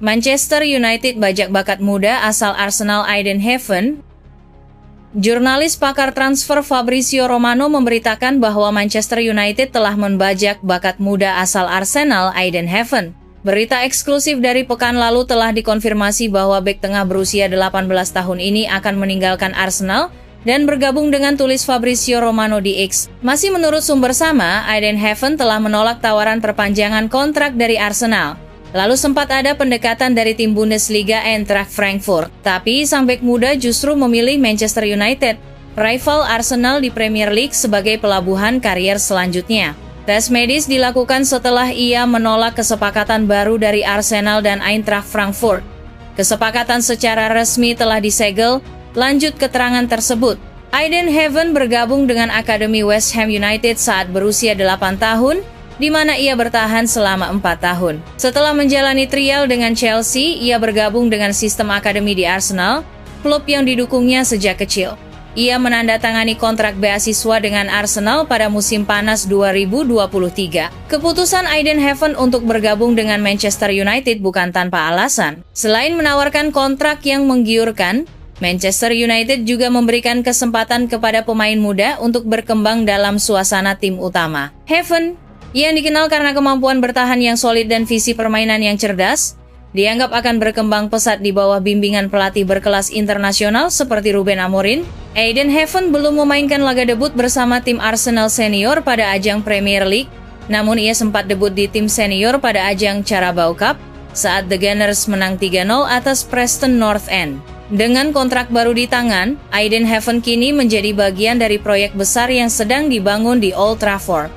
Manchester United bajak bakat muda asal Arsenal Aiden Heaven. Jurnalis pakar transfer Fabrizio Romano memberitakan bahwa Manchester United telah membajak bakat muda asal Arsenal Aiden Heaven. Berita eksklusif dari pekan lalu telah dikonfirmasi bahwa bek tengah berusia 18 tahun ini akan meninggalkan Arsenal dan bergabung dengan tulis Fabrizio Romano di X. Masih menurut sumber sama, Aiden Heaven telah menolak tawaran perpanjangan kontrak dari Arsenal. Lalu sempat ada pendekatan dari tim Bundesliga Eintracht Frankfurt, tapi sang bek muda justru memilih Manchester United, rival Arsenal di Premier League sebagai pelabuhan karier selanjutnya. Tes medis dilakukan setelah ia menolak kesepakatan baru dari Arsenal dan Eintracht Frankfurt. Kesepakatan secara resmi telah disegel, lanjut keterangan tersebut. Aiden Heaven bergabung dengan Akademi West Ham United saat berusia 8 tahun, di mana ia bertahan selama 4 tahun. Setelah menjalani trial dengan Chelsea, ia bergabung dengan sistem akademi di Arsenal, klub yang didukungnya sejak kecil. Ia menandatangani kontrak beasiswa dengan Arsenal pada musim panas 2023. Keputusan Aiden Heaven untuk bergabung dengan Manchester United bukan tanpa alasan. Selain menawarkan kontrak yang menggiurkan, Manchester United juga memberikan kesempatan kepada pemain muda untuk berkembang dalam suasana tim utama. Heaven, yang dikenal karena kemampuan bertahan yang solid dan visi permainan yang cerdas, dianggap akan berkembang pesat di bawah bimbingan pelatih berkelas internasional seperti Ruben Amorim. Aiden Heaven belum memainkan laga debut bersama tim Arsenal senior pada ajang Premier League, namun ia sempat debut di tim senior pada ajang Carabao Cup saat The Gunners menang 3-0 atas Preston North End. Dengan kontrak baru di tangan, Aiden Heaven kini menjadi bagian dari proyek besar yang sedang dibangun di Old Trafford.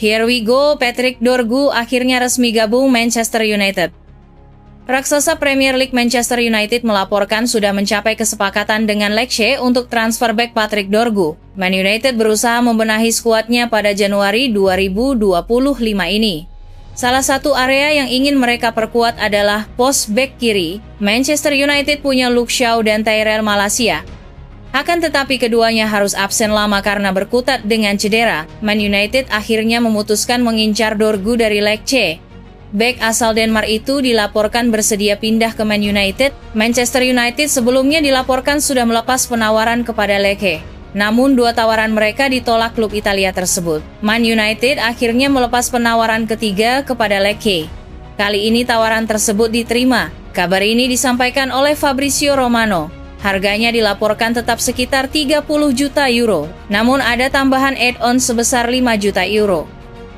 Here we go, Patrick Dorgu akhirnya resmi gabung Manchester United. Raksasa Premier League Manchester United melaporkan sudah mencapai kesepakatan dengan Lecce untuk transfer back Patrick Dorgu. Man United berusaha membenahi skuadnya pada Januari 2025 ini. Salah satu area yang ingin mereka perkuat adalah pos back kiri. Manchester United punya Luke Shaw dan Tyrell Malacia. Akan tetapi keduanya harus absen lama karena berkutat dengan cedera. Man United akhirnya memutuskan mengincar Dorgu dari Lecce. Bek asal Denmark itu dilaporkan bersedia pindah ke Man United. Manchester United sebelumnya dilaporkan sudah melepas penawaran kepada Lecce. Namun 2 tawaran mereka ditolak klub Italia tersebut. Man United akhirnya melepas penawaran ketiga kepada Lecce. Kali ini tawaran tersebut diterima. Kabar ini disampaikan oleh Fabrizio Romano. Harganya dilaporkan tetap sekitar 30 juta euro, namun ada tambahan add-on sebesar 5 juta euro.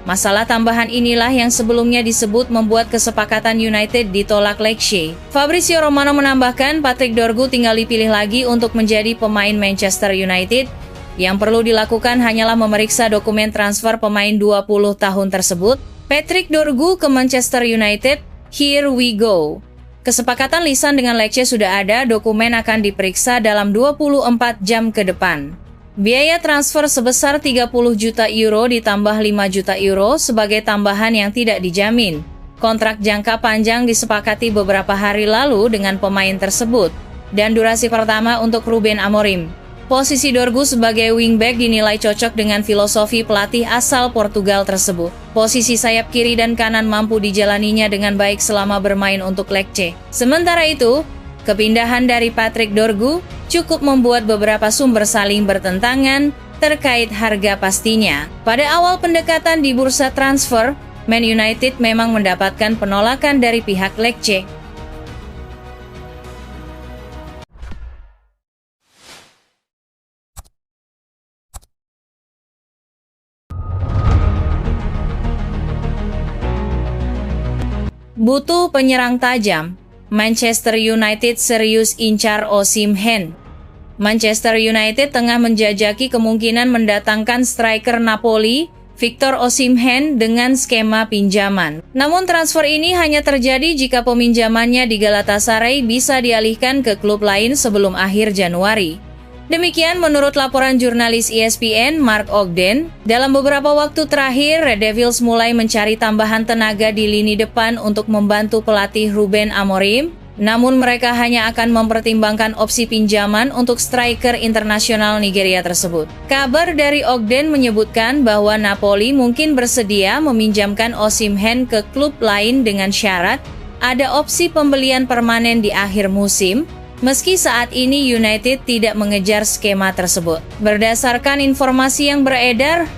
Masalah tambahan inilah yang sebelumnya disebut membuat kesepakatan United ditolak Lecce. Fabrizio Romano menambahkan Patrick Dorgu tinggal dipilih lagi untuk menjadi pemain Manchester United. Yang perlu dilakukan hanyalah memeriksa dokumen transfer pemain 20 tahun tersebut. Patrick Dorgu ke Manchester United, here we go. Kesepakatan lisan dengan Lecce sudah ada, dokumen akan diperiksa dalam 24 jam ke depan. Biaya transfer sebesar 30 juta euro ditambah 5 juta euro sebagai tambahan yang tidak dijamin. Kontrak jangka panjang disepakati beberapa hari lalu dengan pemain tersebut, dan durasi pertama untuk Ruben Amorim. Posisi Dorgu sebagai wingback dinilai cocok dengan filosofi pelatih asal Portugal tersebut. Posisi sayap kiri dan kanan mampu dijalaninya dengan baik selama bermain untuk Lecce. Sementara itu, kepindahan dari Patrick Dorgu cukup membuat beberapa sumber saling bertentangan terkait harga pastinya. Pada awal pendekatan di bursa transfer, Man United memang mendapatkan penolakan dari pihak Lecce. Butuh penyerang tajam. Manchester United serius incar Osimhen. Manchester United tengah menjajaki kemungkinan mendatangkan striker Napoli, Victor Osimhen dengan skema pinjaman. Namun transfer ini hanya terjadi jika peminjamannya di Galatasaray bisa dialihkan ke klub lain sebelum akhir Januari. Demikian menurut laporan jurnalis ESPN Mark Ogden, dalam beberapa waktu terakhir Red Devils mulai mencari tambahan tenaga di lini depan untuk membantu pelatih Ruben Amorim, namun mereka hanya akan mempertimbangkan opsi pinjaman untuk striker internasional Nigeria tersebut. Kabar dari Ogden menyebutkan bahwa Napoli mungkin bersedia meminjamkan Osimhen ke klub lain dengan syarat ada opsi pembelian permanen di akhir musim, meski saat ini United tidak mengejar skema tersebut. Berdasarkan informasi yang beredar,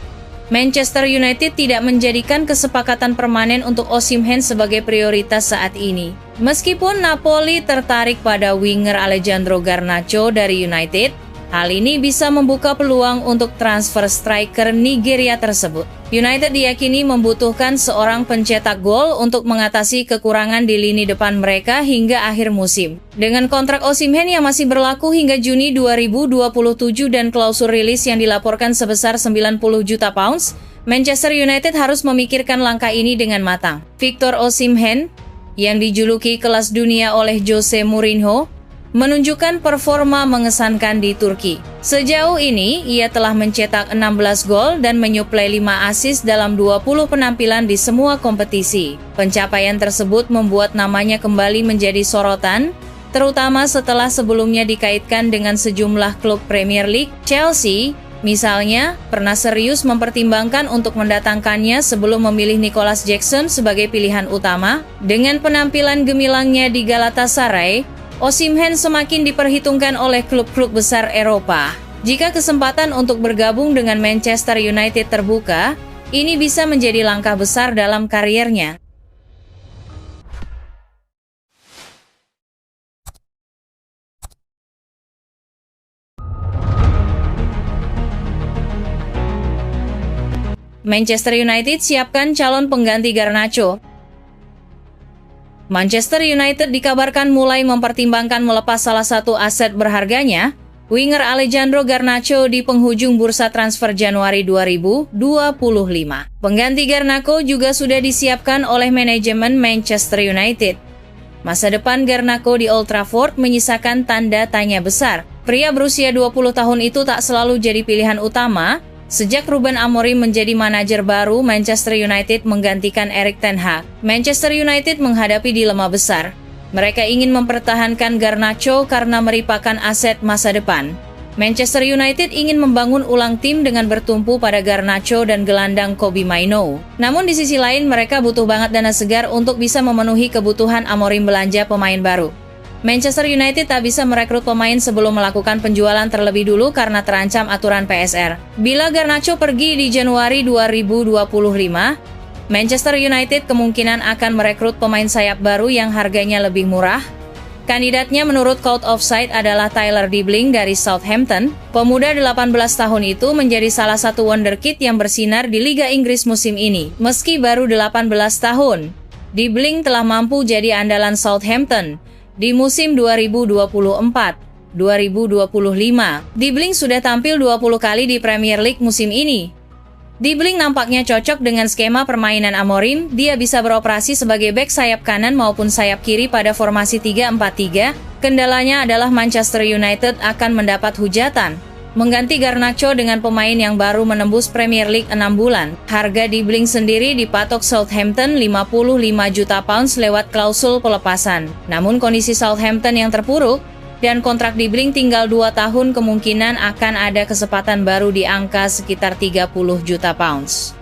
Manchester United tidak menjadikan kesepakatan permanen untuk Osimhen sebagai prioritas saat ini. Meskipun Napoli tertarik pada winger Alejandro Garnacho dari United, hal ini bisa membuka peluang untuk transfer striker Nigeria tersebut. United diyakini membutuhkan seorang pencetak gol untuk mengatasi kekurangan di lini depan mereka hingga akhir musim. Dengan kontrak Osimhen yang masih berlaku hingga Juni 2027 dan klausul rilis yang dilaporkan sebesar 90 juta pounds, Manchester United harus memikirkan langkah ini dengan matang. Victor Osimhen, yang dijuluki kelas dunia oleh Jose Mourinho, menunjukkan performa mengesankan di Turki. Sejauh ini, ia telah mencetak 16 gol dan menyuplai 5 assist dalam 20 penampilan di semua kompetisi. Pencapaian tersebut membuat namanya kembali menjadi sorotan, terutama setelah sebelumnya dikaitkan dengan sejumlah klub Premier League. Chelsea, misalnya, pernah serius mempertimbangkan untuk mendatangkannya sebelum memilih Nicholas Jackson sebagai pilihan utama. Dengan penampilan gemilangnya di Galatasaray, Osimhen semakin diperhitungkan oleh klub-klub besar Eropa. Jika kesempatan untuk bergabung dengan Manchester United terbuka, ini bisa menjadi langkah besar dalam kariernya. Manchester United siapkan calon pengganti Garnacho. Manchester United dikabarkan mulai mempertimbangkan melepas salah satu aset berharganya, winger Alejandro Garnacho di penghujung bursa transfer Januari 2025. Pengganti Garnacho juga sudah disiapkan oleh manajemen Manchester United. Masa depan Garnacho di Old Trafford menyisakan tanda tanya besar. Pria berusia 20 tahun itu tak selalu jadi pilihan utama. Sejak Ruben Amorim menjadi manajer baru Manchester United menggantikan Erik ten Hag, Manchester United menghadapi dilema besar. Mereka ingin mempertahankan Garnacho karena merupakan aset masa depan. Manchester United ingin membangun ulang tim dengan bertumpu pada Garnacho dan gelandang Kobbie Mainoo. Namun di sisi lain mereka butuh banget dana segar untuk bisa memenuhi kebutuhan Amorim belanja pemain baru. Manchester United tak bisa merekrut pemain sebelum melakukan penjualan terlebih dulu karena terancam aturan PSR. Bila Garnacho pergi di Januari 2025, Manchester United kemungkinan akan merekrut pemain sayap baru yang harganya lebih murah. Kandidatnya menurut Code Offside adalah Tyler Dibling dari Southampton. Pemuda 18 tahun itu menjadi salah satu wonderkid yang bersinar di Liga Inggris musim ini. Meski baru 18 tahun, Dibling telah mampu jadi andalan Southampton. Di musim 2024-2025, Dibling sudah tampil 20 kali di Premier League musim ini. Dibling nampaknya cocok dengan skema permainan Amorim. Dia bisa beroperasi sebagai bek sayap kanan maupun sayap kiri pada formasi 3-4-3. Kendalanya adalah Manchester United akan mendapat hujatan mengganti Garnacho dengan pemain yang baru menembus Premier League 6 bulan. Harga Dibling sendiri dipatok Southampton 55 juta pounds lewat klausul pelepasan. Namun kondisi Southampton yang terpuruk dan kontrak Dibling tinggal 2 tahun, kemungkinan akan ada kesempatan baru di angka sekitar 30 juta pounds.